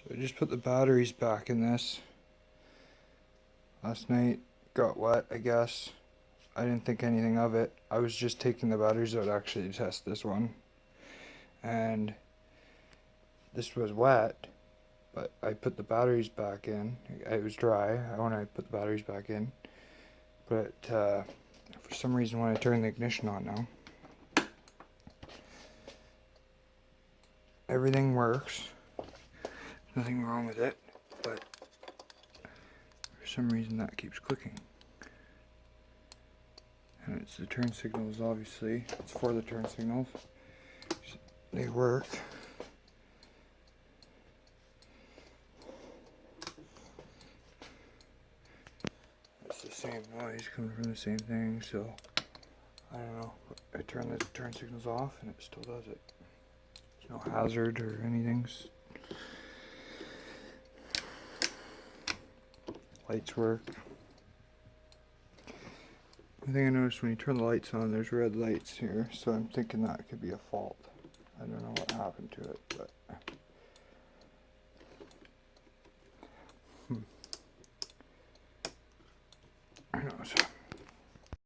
So I just put the batteries back in this. Last night got wet, I guess. I didn't think anything of it. I was just taking the batteries out actually to test this one. And this was wet, but I put the batteries back in. It was dry when I put the batteries back in. But for some reason when I turn the ignition on now, everything works. Nothing wrong with it, but for some reason that keeps clicking. And it's the turn signals, obviously. It's for the turn signals. They work. It's the same noise coming from the same thing, so I don't know. I turn the turn signals off and it still does it. There's no hazard or anything. Lights work. The thing I noticed when you turn the lights on, there's red lights here, so I'm thinking that could be a fault. I don't know what happened to it, but who knows.